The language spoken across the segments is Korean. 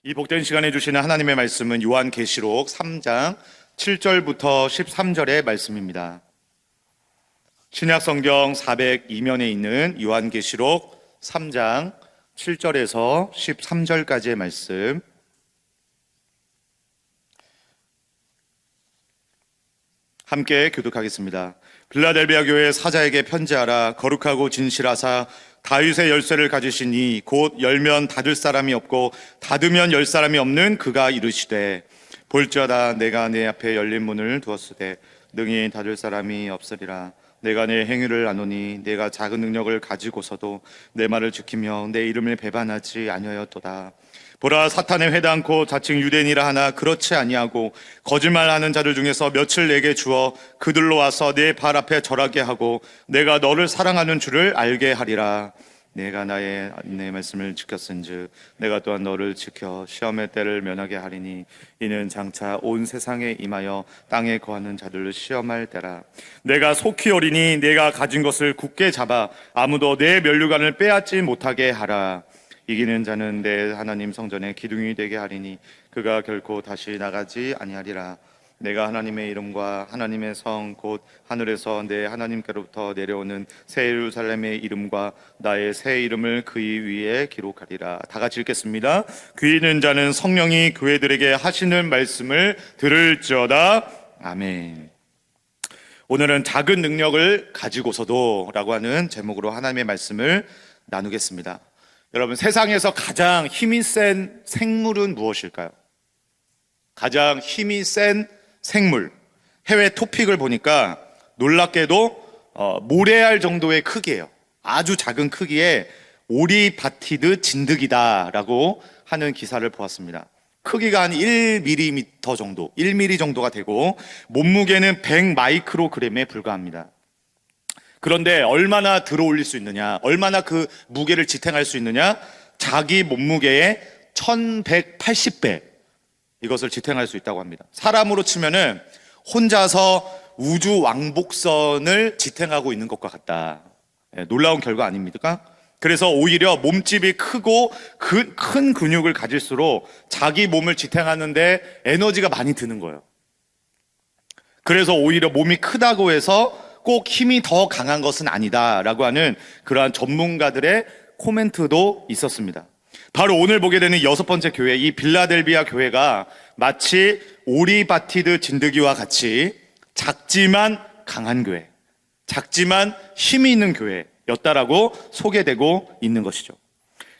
이 복된 시간에 주시는 하나님의 말씀은 요한계시록 3장 7절부터 13절의 말씀입니다. 신약성경 402면에 있는 요한계시록 3장 7절에서 13절까지의 말씀, 함께 교독하겠습니다. 빌라델비아 교회 사자에게 편지하라. 거룩하고 진실하사 다윗의 열쇠를 가지신 이 곧 열면 닫을 사람이 없고 닫으면 열 사람이 없는 그가 이르시되, 볼지어다 내가 내 앞에 열린 문을 두었으되 능히 닫을 사람이 없으리라. 내가 내 행위를 아노니 내가 작은 능력을 가지고서도 내 말을 지키며 내 이름을 배반하지 아니하였도다. 보라, 사탄의 회당코 자칭 유대인이라 하나 그렇지 아니하고 거짓말하는 자들 중에서 몇을 내게 주어 그들로 와서 내 발 앞에 절하게 하고 내가 너를 사랑하는 줄을 알게 하리라. 내가 나의 내 말씀을 지켰은즉 내가 또한 너를 지켜 시험의 때를 면하게 하리니 이는 장차 온 세상에 임하여 땅에 거하는 자들을 시험할 때라. 내가 속히 오리니 내가 가진 것을 굳게 잡아 아무도 내 면류관을 빼앗지 못하게 하라. 이기는 자는 내 하나님 성전의 기둥이 되게 하리니 그가 결코 다시 나가지 아니하리라. 내가 하나님의 이름과 하나님의 성 곧 하늘에서 내 하나님께로부터 내려오는 새 예루살렘의 이름과 나의 새 이름을 그의 위에 기록하리라. 다 같이 읽겠습니다. 귀 있는 자는 성령이 교회들에게 하시는 말씀을 들을지어다. 아멘. 오늘은 작은 능력을 가지고서도 라고 하는 제목으로 하나님의 말씀을 나누겠습니다. 여러분, 세상에서 가장 힘이 센 생물은 무엇일까요? 가장 힘이 센 생물, 해외 토픽을 보니까 놀랍게도 모래알 정도의 크기예요. 아주 작은 크기의 오리바티드 진드기다라고 하는 기사를 보았습니다. 크기가 한 1mm 정도, 1mm 정도가 되고 몸무게는 100마이크로그램에 불과합니다. 그런데 얼마나 들어올릴 수 있느냐, 얼마나 그 무게를 지탱할 수 있느냐, 자기 몸무게의 1180배 이것을 지탱할 수 있다고 합니다. 사람으로 치면은 혼자서 우주 왕복선을 지탱하고 있는 것과 같다. 놀라운 결과 아닙니까? 그래서 오히려 몸집이 크고 큰 근육을 가질수록 자기 몸을 지탱하는데 에너지가 많이 드는 거예요. 그래서 오히려 몸이 크다고 해서 꼭 힘이 더 강한 것은 아니다라고 하는 그러한 전문가들의 코멘트도 있었습니다. 바로 오늘 보게 되는 여섯 번째 교회, 이 빌라델비아 교회가 마치 오리바티드 진드기와 같이 작지만 강한 교회, 작지만 힘이 있는 교회였다라고 소개되고 있는 것이죠.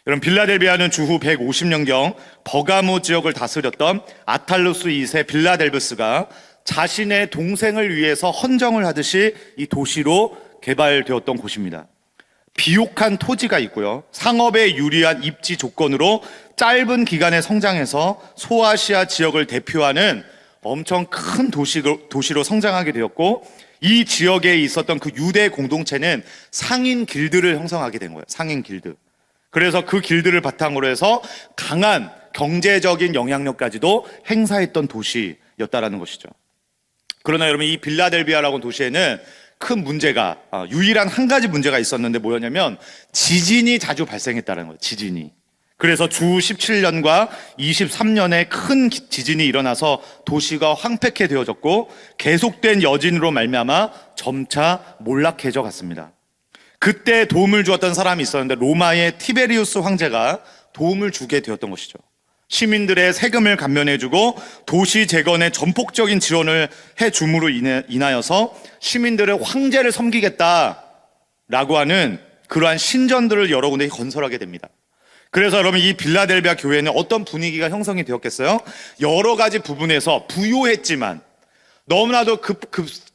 여러분, 빌라델비아는 주후 150년경 버가모 지역을 다스렸던 아탈루스 2세 빌라델브스가 자신의 동생을 위해서 헌정을 하듯이 이 도시로 개발되었던 곳입니다. 비옥한 토지가 있고요, 상업에 유리한 입지 조건으로 짧은 기간에 성장해서 소아시아 지역을 대표하는 엄청 큰 도시로 성장하게 되었고, 이 지역에 있었던 그 유대 공동체는 상인 길드를 형성하게 된 거예요. 상인 길드. 그래서 그 길드를 바탕으로 해서 강한 경제적인 영향력까지도 행사했던 도시였다라는 것이죠. 그러나 여러분, 이 빌라델비아라고 도시에는 큰 문제가, 유일한 한 가지 문제가 있었는데 뭐였냐면 지진이 자주 발생했다는 거예요. 지진이. 그래서 주 17년과 23년에 큰 지진이 일어나서 도시가 황폐케 되어졌고 계속된 여진으로 말미암아 점차 몰락해져 갔습니다. 그때 도움을 주었던 사람이 있었는데 로마의 티베리우스 황제가 도움을 주게 되었던 것이죠. 시민들의 세금을 감면해주고 도시 재건에 전폭적인 지원을 해줌으로 인하여서 시민들의 황제를 섬기겠다라고 하는 그러한 신전들을 여러 군데 건설하게 됩니다. 그래서 여러분, 이 빌라델비아 교회는 어떤 분위기가 형성이 되었겠어요? 여러 가지 부분에서 부유했지만, 너무나도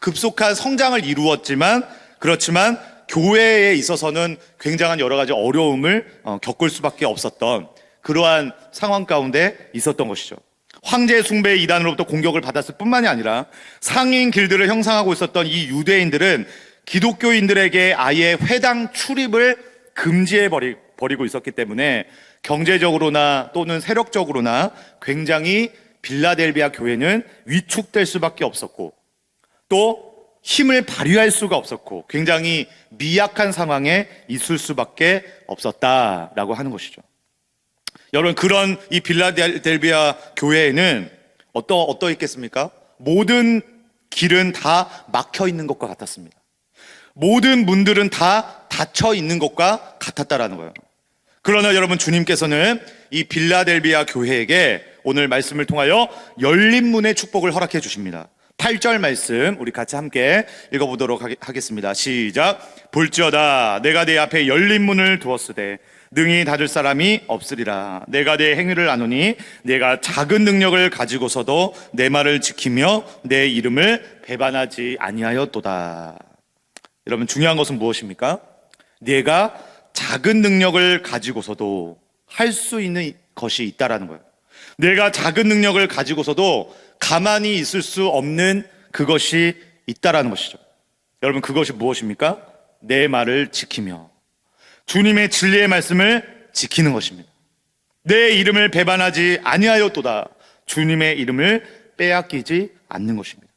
급속한 성장을 이루었지만, 그렇지만 교회에 있어서는 굉장한 여러 가지 어려움을 겪을 수밖에 없었던 그러한 상황 가운데 있었던 것이죠. 황제 숭배의 이단으로부터 공격을 받았을 뿐만이 아니라 상인 길드를 형성하고 있었던 이 유대인들은 기독교인들에게 아예 회당 출입을 금지해 버리고 있었기 때문에 경제적으로나 또는 세력적으로나 굉장히 빌라델비아 교회는 위축될 수밖에 없었고, 또 힘을 발휘할 수가 없었고 굉장히 미약한 상황에 있을 수밖에 없었다라고 하는 것이죠. 여러분, 그런 이 빌라델비아 교회에는 어떠 있겠습니까? 모든 길은 다 막혀 있는 것과 같았습니다. 모든 문들은 다 닫혀 있는 것과 같았다라는 거예요. 그러나 여러분, 주님께서는 이 빌라델비아 교회에게 오늘 말씀을 통하여 열린 문의 축복을 허락해 주십니다. 8절 말씀 우리 같이 함께 읽어보도록 하겠습니다. 시작. 볼지어다 내가 내 앞에 열린 문을 두었으되 능히 닫을 사람이 없으리라. 내가 내 행위를 아노니 내가 작은 능력을 가지고서도 내 말을 지키며 내 이름을 배반하지 아니하였도다. 여러분, 중요한 것은 무엇입니까? 내가 작은 능력을 가지고서도 할 수 있는 것이 있다라는 거예요. 내가 작은 능력을 가지고서도 가만히 있을 수 없는 그것이 있다라는 것이죠. 여러분, 그것이 무엇입니까? 내 말을 지키며 주님의 진리의 말씀을 지키는 것입니다. 내 이름을 배반하지 아니하였도다. 주님의 이름을 빼앗기지 않는 것입니다.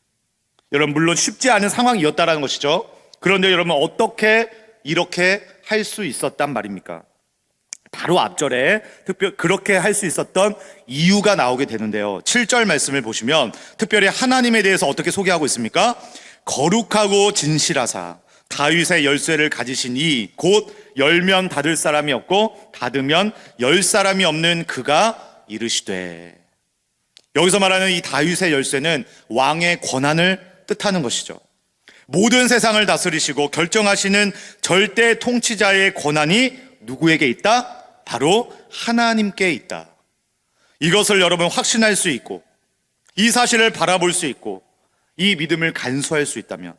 여러분, 물론 쉽지 않은 상황이었다라는 것이죠. 그런데 여러분, 어떻게 이렇게 할 수 있었단 말입니까? 바로 앞절에 특별히 그렇게 할 수 있었던 이유가 나오게 되는데요. 7절 말씀을 보시면 특별히 하나님에 대해서 어떻게 소개하고 있습니까? 거룩하고 진실하사 다윗의 열쇠를 가지신 이 곧 열면 닫을 사람이 없고 닫으면 열 사람이 없는 그가 이르시되. 여기서 말하는 이 다윗의 열쇠는 왕의 권한을 뜻하는 것이죠. 모든 세상을 다스리시고 결정하시는 절대 통치자의 권한이 누구에게 있다? 바로 하나님께 있다. 이것을 여러분 확신할 수 있고 이 사실을 바라볼 수 있고 이 믿음을 간수할 수 있다면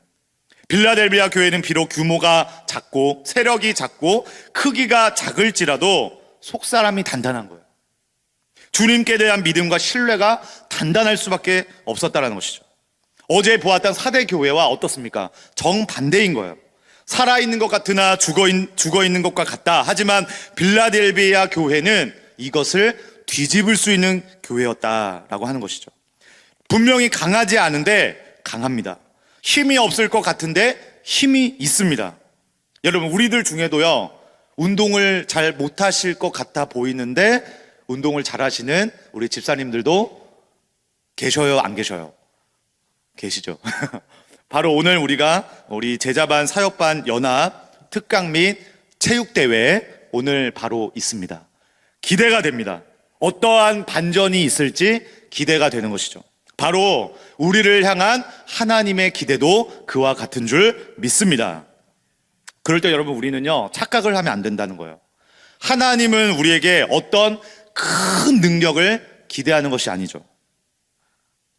빌라델비아 교회는 비록 규모가 작고 세력이 작고 크기가 작을지라도 속사람이 단단한 거예요. 주님께 대한 믿음과 신뢰가 단단할 수밖에 없었다는 것이죠. 어제 보았던 4대 교회와 어떻습니까? 정반대인 거예요. 살아있는 것 같으나 죽어있는 것과 같다. 하지만 빌라델비아 교회는 이것을 뒤집을 수 있는 교회였다라고 하는 것이죠. 분명히 강하지 않은데 강합니다. 힘이 없을 것 같은데 힘이 있습니다. 여러분, 우리들 중에도요, 운동을 잘 못하실 것 같아 보이는데 운동을 잘 하시는 우리 집사님들도 계셔요, 안 계셔요? 계시죠? 바로 오늘 우리 제자반, 사역반, 연합, 특강 및 체육대회 오늘 바로 있습니다. 기대가 됩니다. 어떠한 반전이 있을지 기대가 되는 것이죠. 바로 우리를 향한 하나님의 기대도 그와 같은 줄 믿습니다. 그럴 때 여러분, 우리는요, 착각을 하면 안 된다는 거예요. 하나님은 우리에게 어떤 큰 능력을 기대하는 것이 아니죠.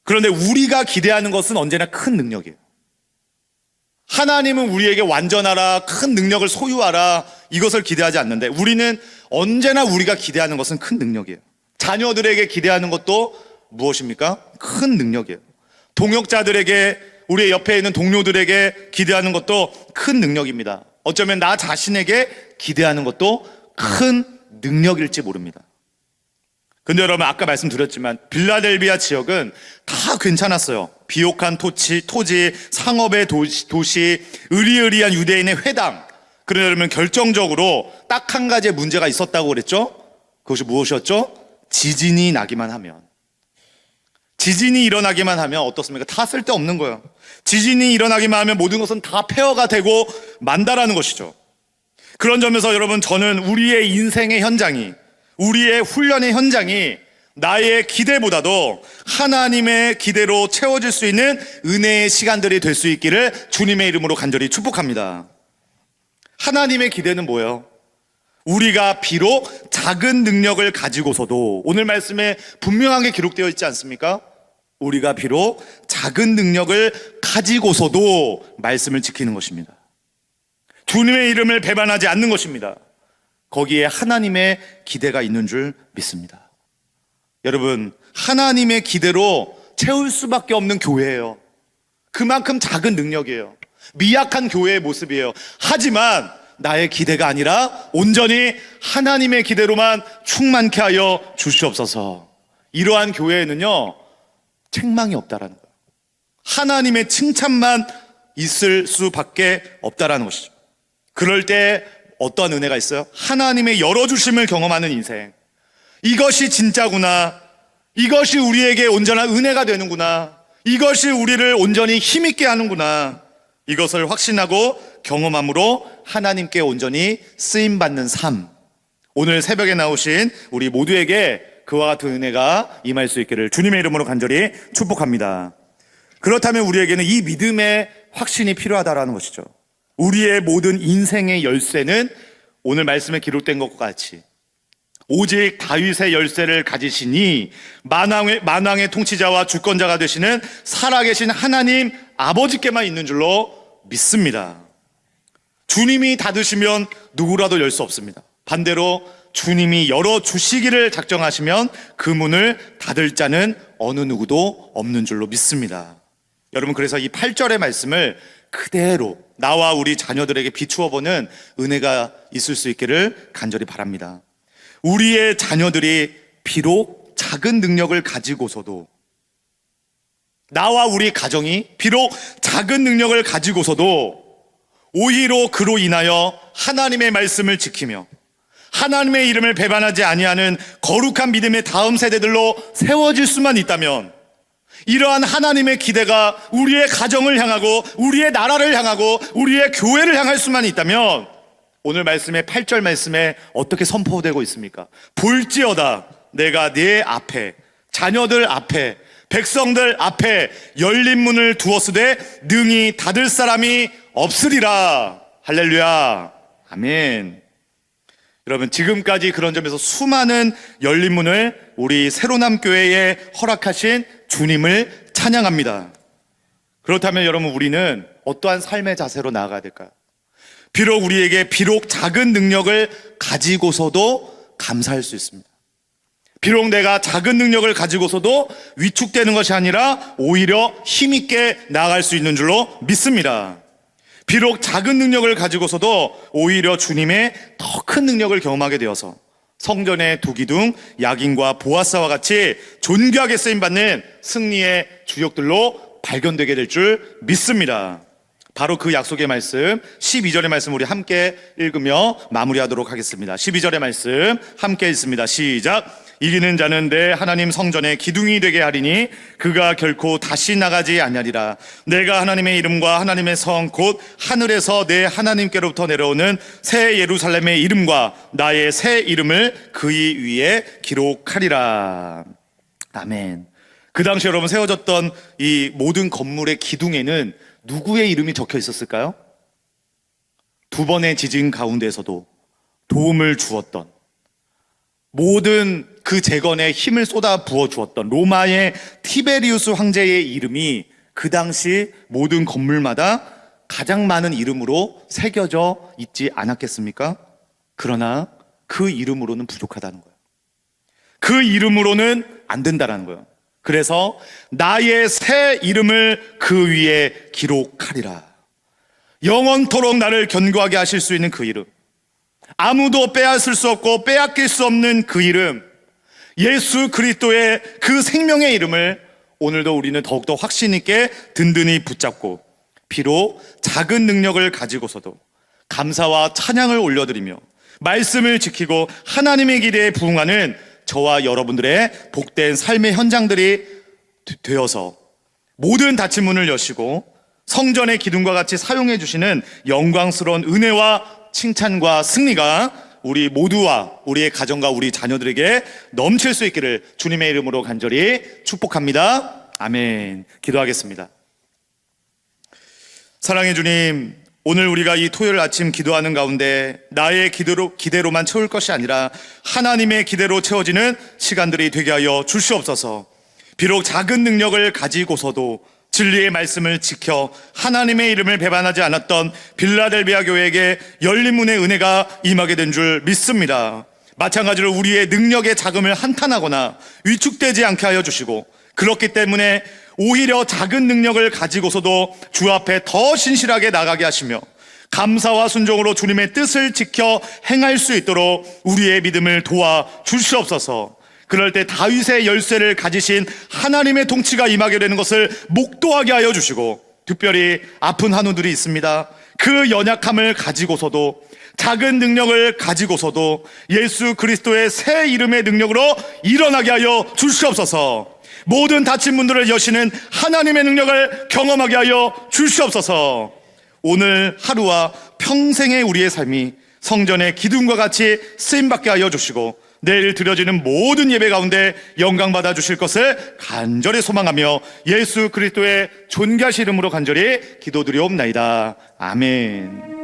그런데 우리가 기대하는 것은 언제나 큰 능력이에요. 하나님은 우리에게 완전하라, 큰 능력을 소유하라, 이것을 기대하지 않는데 우리는 언제나 우리가 기대하는 것은 큰 능력이에요. 자녀들에게 기대하는 것도 무엇입니까? 큰 능력이에요. 동역자들에게, 우리의 옆에 있는 동료들에게 기대하는 것도 큰 능력입니다. 어쩌면 나 자신에게 기대하는 것도 큰 능력일지 모릅니다. 근데 여러분, 아까 말씀드렸지만 빌라델비아 지역은 다 괜찮았어요. 비옥한 토지, 상업의 도시, 의리의리한 유대인의 회당. 그런데 여러분, 결정적으로 딱 한 가지의 문제가 있었다고 그랬죠? 그것이 무엇이었죠? 지진이 나기만 하면. 지진이 일어나기만 하면 어떻습니까? 다 쓸데없는 거예요. 지진이 일어나기만 하면 모든 것은 다 폐허가 되고 만다라는 것이죠. 그런 점에서 여러분, 저는 우리의 인생의 현장이, 우리의 훈련의 현장이 나의 기대보다도 하나님의 기대로 채워질 수 있는 은혜의 시간들이 될 수 있기를 주님의 이름으로 간절히 축복합니다. 하나님의 기대는 뭐예요? 우리가 비록 작은 능력을 가지고서도, 오늘 말씀에 분명하게 기록되어 있지 않습니까? 우리가 비록 작은 능력을 가지고서도 말씀을 지키는 것입니다. 주님의 이름을 배반하지 않는 것입니다. 거기에 하나님의 기대가 있는 줄 믿습니다. 여러분, 하나님의 기대로 채울 수밖에 없는 교회예요. 그만큼 작은 능력이에요. 미약한 교회의 모습이에요. 하지만 나의 기대가 아니라 온전히 하나님의 기대로만 충만케 하여 주시옵소서. 이러한 교회에는요, 책망이 없다라는 거예요. 하나님의 칭찬만 있을 수밖에 없다라는 것이죠. 그럴 때 어떤 은혜가 있어요? 하나님의 열어주심을 경험하는 인생. 이것이 진짜구나. 이것이 우리에게 온전한 은혜가 되는구나. 이것이 우리를 온전히 힘있게 하는구나. 이것을 확신하고 경험함으로 하나님께 온전히 쓰임받는 삶. 오늘 새벽에 나오신 우리 모두에게 그와 같은 은혜가 임할 수 있기를 주님의 이름으로 간절히 축복합니다. 그렇다면 우리에게는 이 믿음의 확신이 필요하다라는 것이죠. 우리의 모든 인생의 열쇠는 오늘 말씀에 기록된 것과 같이 오직 다윗의 열쇠를 가지시니 만왕의 통치자와 주권자가 되시는 살아계신 하나님 아버지께만 있는 줄로 믿습니다. 주님이 닫으시면 누구라도 열 수 없습니다. 반대로 주님이 열어주시기를 작정하시면 그 문을 닫을 자는 어느 누구도 없는 줄로 믿습니다. 여러분, 그래서 이 8절의 말씀을 그대로 나와 우리 자녀들에게 비추어 보는 은혜가 있을 수 있기를 간절히 바랍니다. 우리의 자녀들이 비록 작은 능력을 가지고서도, 나와 우리 가정이 비록 작은 능력을 가지고서도 오히려 그로 인하여 하나님의 말씀을 지키며 하나님의 이름을 배반하지 아니하는 거룩한 믿음의 다음 세대들로 세워질 수만 있다면, 이러한 하나님의 기대가 우리의 가정을 향하고 우리의 나라를 향하고 우리의 교회를 향할 수만 있다면, 오늘 말씀의 8절 말씀에 어떻게 선포되고 있습니까? 볼지어다 내가 네 앞에, 자녀들 앞에, 백성들 앞에 열린 문을 두었으되 능히 닫을 사람이 없으리라. 할렐루야. 아멘. 여러분, 지금까지 그런 점에서 수많은 열린 문을 우리 새로남 교회에 허락하신 주님을 찬양합니다. 그렇다면 여러분, 우리는 어떠한 삶의 자세로 나아가야 될까요? 비록 우리에게 비록 작은 능력을 가지고서도 감사할 수 있습니다. 비록 내가 작은 능력을 가지고서도 위축되는 것이 아니라 오히려 힘있게 나아갈 수 있는 줄로 믿습니다. 비록 작은 능력을 가지고서도 오히려 주님의 더 큰 능력을 경험하게 되어서 성전의 두기둥, 야긴과 보아스와 같이 존귀하게 쓰임받는 승리의 주역들로 발견되게 될 줄 믿습니다. 바로 그 약속의 말씀 12절의 말씀 우리 함께 읽으며 마무리하도록 하겠습니다. 12절의 말씀 함께 읽습니다. 시작. 이기는 자는 내 하나님 성전의 기둥이 되게 하리니 그가 결코 다시 나가지 아니하리라. 내가 하나님의 이름과 하나님의 성 곧 하늘에서 내 하나님께로부터 내려오는 새 예루살렘의 이름과 나의 새 이름을 그의 위에 기록하리라. 아멘. 그 당시 여러분 세워졌던 이 모든 건물의 기둥에는 누구의 이름이 적혀 있었을까요? 두 번의 지진 가운데에서도 도움을 주었던, 모든 그 재건에 힘을 쏟아 부어 주었던 로마의 티베리우스 황제의 이름이 그 당시 모든 건물마다 가장 많은 이름으로 새겨져 있지 않았겠습니까? 그러나 그 이름으로는 부족하다는 거예요. 그 이름으로는 안 된다는 거예요. 그래서 나의 새 이름을 그 위에 기록하리라. 영원토록 나를 견고하게 하실 수 있는 그 이름, 아무도 빼앗을 수 없고 빼앗길 수 없는 그 이름, 예수 그리스도의 그 생명의 이름을 오늘도 우리는 더욱더 확신 있게 든든히 붙잡고, 비록 작은 능력을 가지고서도 감사와 찬양을 올려드리며 말씀을 지키고 하나님의 기대에 부응하는 저와 여러분들의 복된 삶의 현장들이 되어서 모든 닫힌 문을 여시고 성전의 기둥과 같이 사용해 주시는 영광스러운 은혜와 칭찬과 승리가 우리 모두와 우리의 가정과 우리 자녀들에게 넘칠 수 있기를 주님의 이름으로 간절히 축복합니다. 아멘. 기도하겠습니다. 사랑의 주님, 오늘 우리가 이 토요일 아침 기도하는 가운데 나의 기대로만 채울 것이 아니라 하나님의 기대로 채워지는 시간들이 되게 하여 주시옵소서. 비록 작은 능력을 가지고서도 진리의 말씀을 지켜 하나님의 이름을 배반하지 않았던 빌라델비아 교회에게 열린 문의 은혜가 임하게 된 줄 믿습니다. 마찬가지로 우리의 능력의 자금을 한탄하거나 위축되지 않게 하여 주시고, 그렇기 때문에 오히려 작은 능력을 가지고서도 주 앞에 더 신실하게 나가게 하시며 감사와 순종으로 주님의 뜻을 지켜 행할 수 있도록 우리의 믿음을 도와 주시옵소서. 그럴 때 다윗의 열쇠를 가지신 하나님의 통치가 임하게 되는 것을 목도하게 하여 주시고, 특별히 아픈 한우들이 있습니다. 그 연약함을 가지고서도 작은 능력을 가지고서도 예수 그리스도의 새 이름의 능력으로 일어나게 하여 주시옵소서. 모든 닫힌 문들을 여시는 하나님의 능력을 경험하게 하여 주시옵소서. 오늘 하루와 평생의 우리의 삶이 성전의 기둥과 같이 쓰임받게 하여 주시고 내일 드려지는 모든 예배 가운데 영광 받아 주실 것을 간절히 소망하며 예수 그리스도의 존귀하신 이름으로 간절히 기도드리옵나이다. 아멘.